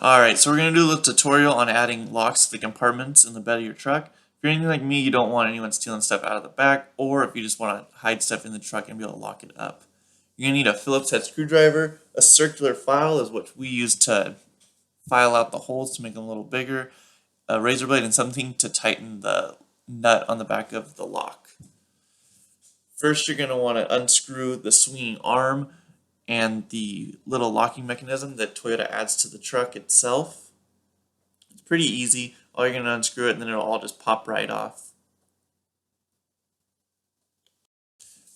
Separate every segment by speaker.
Speaker 1: Alright, so we're going to do a little tutorial on adding locks to the compartments in the bed of your truck. If you're anything like me, you don't want anyone stealing stuff out of the back, or if you just want to hide stuff in the truck and be able to lock it up. You're going to need a Phillips head screwdriver, a circular file is what we use to file out the holes to make them a little bigger, a razor blade, and something to tighten the nut on the back of the lock. First, you're going to want to unscrew the swinging arm and the little locking mechanism that Toyota adds to the truck itself. It's pretty easy. All you're going to unscrew it and then it'll all just pop right off.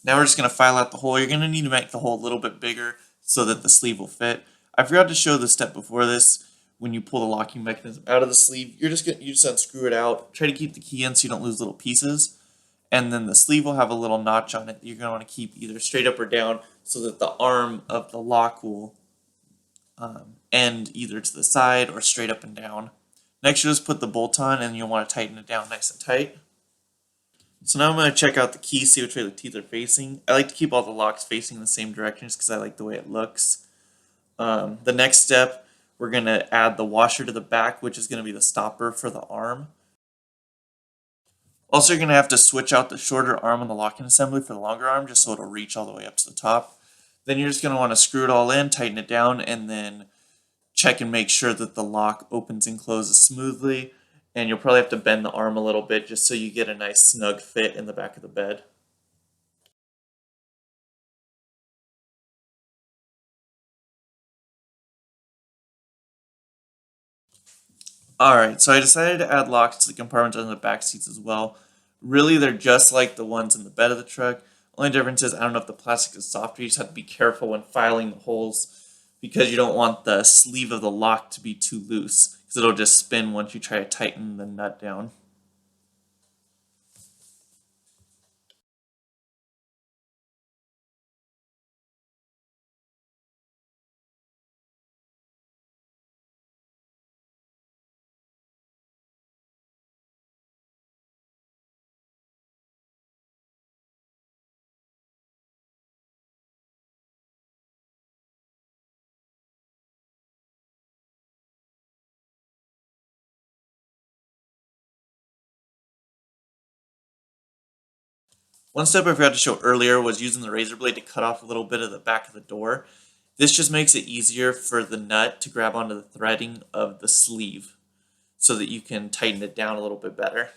Speaker 1: Now we're just going to file out the hole. You're going to need to make the hole a little bit bigger so that the sleeve will fit. I forgot to show the step before this. When you pull the locking mechanism out of the sleeve, you just unscrew it out. Try to keep the key in so you don't lose little pieces. And then the sleeve will have a little notch on it that you're going to want to keep either straight up or down so that the arm of the lock will end either to the side or straight up and down. Next, you'll just put the bolt on and you'll want to tighten it down nice and tight. So now I'm going to check out the key, see which way the teeth are facing. I like to keep all the locks facing the same direction just because I like the way it looks. The next step, we're going to add the washer to the back, which is going to be the stopper for the arm. Also, you're going to have to switch out the shorter arm on the locking assembly for the longer arm, just so it'll reach all the way up to the top. Then you're just going to want to screw it all in, tighten it down, and then check and make sure that the lock opens and closes smoothly. And you'll probably have to bend the arm a little bit just so you get a nice snug fit in the back of the bed. Alright, so I decided to add locks to the compartments on the back seats as well. Really, they're just like the ones in the bed of the truck. Only difference is I don't know if the plastic is softer. You just have to be careful when filing the holes because you don't want the sleeve of the lock to be too loose because it'll just spin once you try to tighten the nut down. One step I forgot to show earlier was using the razor blade to cut off a little bit of the back of the door. This just makes it easier for the nut to grab onto the threading of the sleeve so that you can tighten it down a little bit better.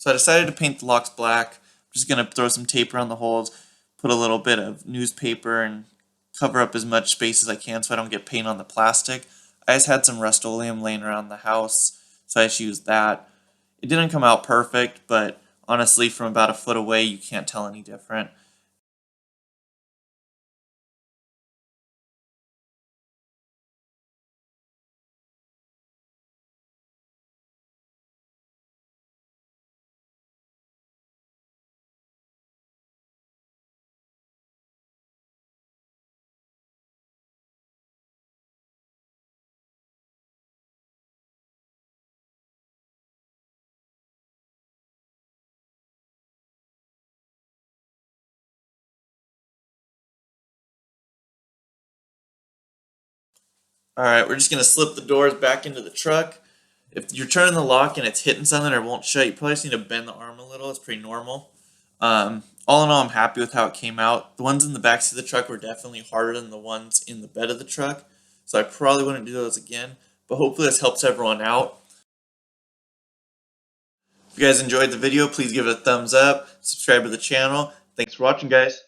Speaker 1: So I decided to paint the locks black. I'm just going to throw some tape around the holes, put a little bit of newspaper and cover up as much space as I can so I don't get paint on the plastic. I just had some Rust-Oleum laying around the house, so I just used that. It didn't come out perfect, but honestly, from about a foot away, you can't tell any different. Alright, we're just going to slip the doors back into the truck. If you're turning the lock and it's hitting something or it won't shut, you probably just need to bend the arm a little. It's pretty normal. All in all, I'm happy with how it came out. The ones in the backseat of the truck were definitely harder than the ones in the bed of the truck, so I probably wouldn't do those again. But hopefully this helps everyone out. If you guys enjoyed the video, please give it a thumbs up, subscribe to the channel. Thanks for watching, guys.